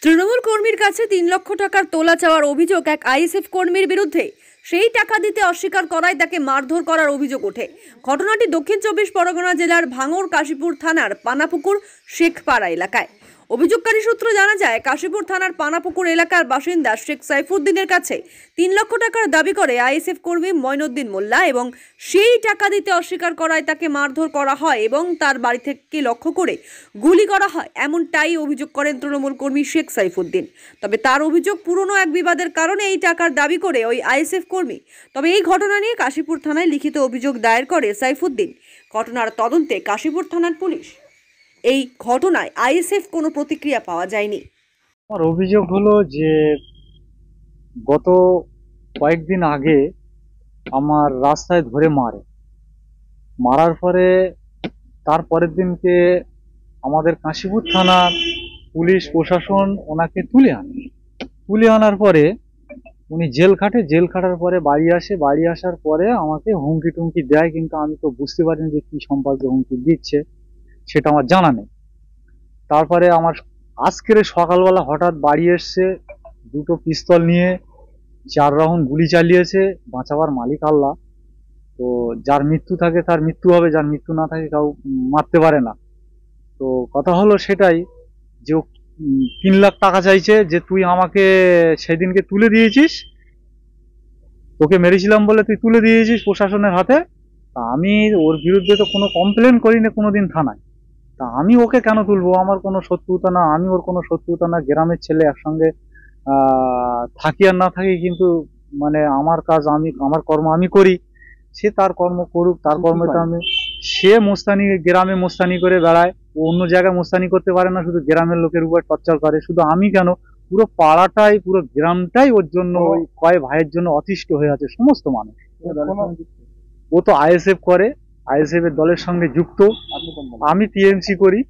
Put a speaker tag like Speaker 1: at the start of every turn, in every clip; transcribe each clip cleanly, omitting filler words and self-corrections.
Speaker 1: তৃণমূল কর্মীর কাছে ৩ লক্ষ টাকার তোলা চাওয়ার অভিযোগ এক আইএসএফ কর্মীর বিরুদ্ধে। সেই টাকা দিতে অস্বীকার করায় তাকে মারধর করার অভিযোগ ওঠে। ঘটনাটি দক্ষিণ ২৪ পরগনা জেলার ভাঙড় কাশীপুর থানার পানাপুকুর শেখপাড়া এলাকায়। অভিযোগকারী সূত্র জানা যায়, কাশীপুর থানার পানাপুকুর এলাকার বাসিন্দা শেখ সাইফুদ্দিনের কাছে ৩ লক্ষ টাকার দাবি করে আইএসএফ কর্মী মঈনুদ্দিন মোল্লা এবং সেই টাকা দিতে অস্বীকার করায় তাকে মারধর করা হয় এবং তার বাড়ি থেকে লক্ষ্য করে গুলি করা হয়, এমনটাই অভিযোগ করেন তৃণমূল কর্মী শেখ সাইফুদ্দিন। তবে তার অভিযোগ, পুরনো এক বিবাদের কারণে এই টাকার দাবি করে ওই আইএসএফ কর্মী। তবে এই ঘটনা নিয়ে কাশীপুর থানায় লিখিত অভিযোগ দায়ের করে সাইফুদ্দিন। ঘটনার তদন্তে কাশীপুর থানার পুলিশ। এই ঘটনায় আইএসএফ কোনো প্রতিক্রিয়া পাওয়া যায়নি।
Speaker 2: আমার অভিযোগ হলো যে গত কয়েকদিন আগে আমার রাস্তায় ধরে মারার পরে তারপরের দিনকে আমাদের কাশীপুর থানার পুলিশ প্রশাসন ওনাকে তুলে আনার পরে উনি জেল খাটার পরে বাড়ি আসার পরে আমাকে হুমকি টুমকি দেয়, কিন্তু আমি তো বুঝতে পারিনি যে কি সম্পর্কে হুমকি দিচ্ছে, সেটা আমার জানা নেই। তারপরে আমার আজকের সকালবেলা হঠাৎ বাড়ি এসছে, দুটো পিস্তল নিয়ে 4 রাউন্ড গুলি চালিয়েছে। বাঁচাবার মালিক আল্লাহ। তো যার মৃত্যু থাকে তার মৃত্যু হবে, যার মৃত্যু না থাকে কাউ মারতে পারে না। তো কথা হলো সেটাই যে 3 লাখ টাকা চাইছে, যে তুই আমাকে সেদিনকে তুলে দিয়েছিস, তোকে মেরেছিলাম বলে তুই তুলে দিয়েছিস প্রশাসনের হাতে। তা আমি ওর বিরুদ্ধে তো কোনো কমপ্লেন করিনি কোনোদিন থানায়। তা আমি ওকে কেন তুলবো? আমার কোনো শত্রুতা না, আমি ওর কোনো শত্রুতা না। গ্রামের ছেলে, একসঙ্গে থাকি আর না থাকি, কিন্তু মানে আমার কাজ আমার কর্ম আমি করি, সে তার কর্ম করুক, তার কর্মটা আমি। সে মোস্তানি, গ্রামে মোস্তানি করে বেড়ায়, ও অন্য জায়গায় মোস্তানি করতে পারে না, শুধু গ্রামের লোকের উপর টর্চার করে। শুধু আমি কেন, পুরো পাড়াটাই, পুরো গ্রামটাই ওর জন্য, ওই কয় ভাইয়ের জন্য অতিষ্ঠ হয়ে আছে সমস্ত মানুষ। ও তো আইএসএফ করে, আইএসএফ এর দলের সঙ্গে যুক্ত। আমি টিএমসি করি।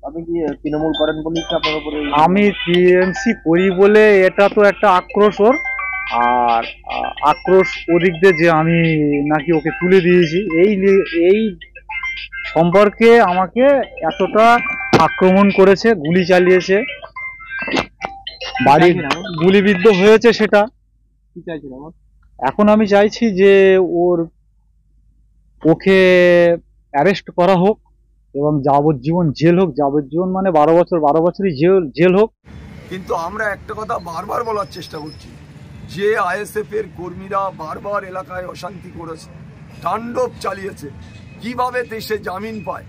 Speaker 3: আপনি কি তৃণমূল করেন বলে আপনার উপরে?
Speaker 2: আমি টিএমসি করি বলে এটা তো একটা আক্রোশ ওর, আর আক্রোশ ওদিক দিয়ে যে আমি নাকি ওকে তুলে দিয়েছি, এই সম্পর্কে আমাকে এতটা আক্রমণ করেছে, গুলি চালিয়েছে, বাড়ি গুলিবিদ্ধ হয়েছে। সেটা
Speaker 3: কি চাইছেন? আমার
Speaker 2: এখন আমি চাইছি যে ওকে অ্যারেস্ট করা হোক এবং যাবজ্জীবন জেল হোক। যাবজ্জীবন মানে 12 বছরই জেল হোক।
Speaker 4: কিন্তু আমরা একটা কথা বারবার বলার চেষ্টা করছি, যে আইএসএফ এর কর্মীরা বারবার এলাকায় অশান্তি করেছে, তাণ্ডব চালিয়েছে, কিভাবে সে জামিন পায়।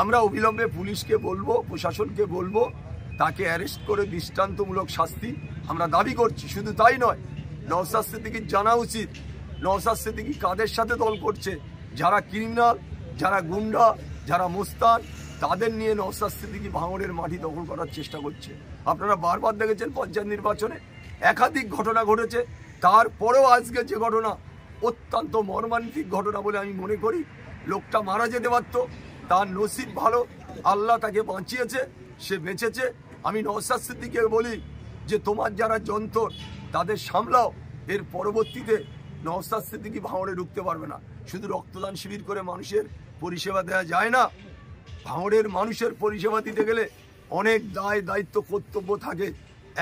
Speaker 4: আমরা অবিলম্বে পুলিশকে বলবো, প্রশাসনকে বলবো, তাকে অ্যারেস্ট করে দৃষ্টান্তমূলক শাস্তি আমরা দাবি করছি। শুধু তাই নয়, নওশাদ সিদ্দিকীর জানা উচিত নওশাদ সিদ্দিকী কাদের সাথে দল করছে। যারা ক্রিমিনাল, যারা গুন্ডা, যারা মোস্তান, তাদের নিয়ে নওশাদ সিদ্দিকী ভাঙড়ের মাটি দখল করার চেষ্টা করছে। আপনারা বারবার দেখেছেন পঞ্চায়েত নির্বাচনে একাধিক ঘটনা ঘটেছে। তারপরেও আজকে যে ঘটনা অত্যন্ত মর্মান্তিক ঘটনা বলে আমি মনে করি। লোকটা মারা যেতে পারত, তার নসিব ভালো, আল্লাহ তাকে বাঁচিয়েছে, সে বেঁচেছে। আমি নওশাদ সিদ্দিকীকে বলি যে তোমার যারা যন্ত্র তাদের সামলাও। এর পরবর্তীতে নওশাদ সিদ্দিকী ভাঙড়ে ঢুকতে পারবে না। শুধু রক্তদান শিবির করে মানুষের পরিষেবা দেওয়া যায় না। ভাঙড়ের মানুষের পরিষেবা দিতে গেলে অনেক দায়িত্ব কর্তব্য থাকে।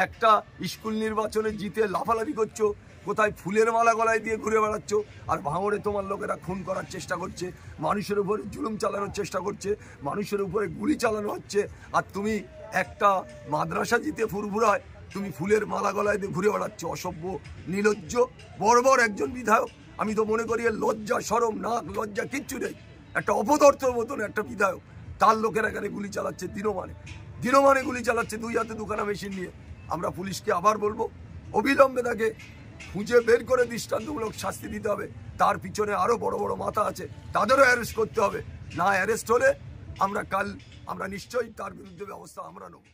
Speaker 4: একটা স্কুল নির্বাচনে জিতে লাফালাফি করছো, কোথায় ফুলের মালা গলায় দিয়ে ঘুরে বেড়াচ্ছ, আর ভাঙড়ে তোমার লোকেরা খুন করার চেষ্টা করছে, মানুষের উপরে জুলুম চালানোর চেষ্টা করছে, মানুষের উপরে গুলি চালানো হচ্ছে। আর তুমি একটা মাদ্রাসা জিতে ফুরফুরায় তুমি ফুলের মালা গলায় দিয়ে ঘুরে বেড়াচ্ছ। অসভ্য, নির্লজ্জ, বর্বর একজন বিধায়ক। আমি তো মনে করি লজ্জা, শরম, নাক, লজ্জা কিচ্ছু নেই। একটা অপদার্থর মতন একটা বিধায়ক, তার লোকেরা এখানে গুলি চালাচ্ছে, দিনমানে গুলি চালাচ্ছে, 2 হাতে 2খানা মেশিন নিয়ে। আমরা পুলিশকে আবার বলবো, অবিলম্বে তাকে খুঁজে বের করে দৃষ্টান্তমূলক শাস্তি দিতে হবে। তার পিছনে আরো বড় বড় মাথা আছে, তাদেরও অ্যারেস্ট করতে হবে। না অ্যারেস্ট হলে আমরা নিশ্চয়ই তার বিরুদ্ধে ব্যবস্থা আমরা নেব।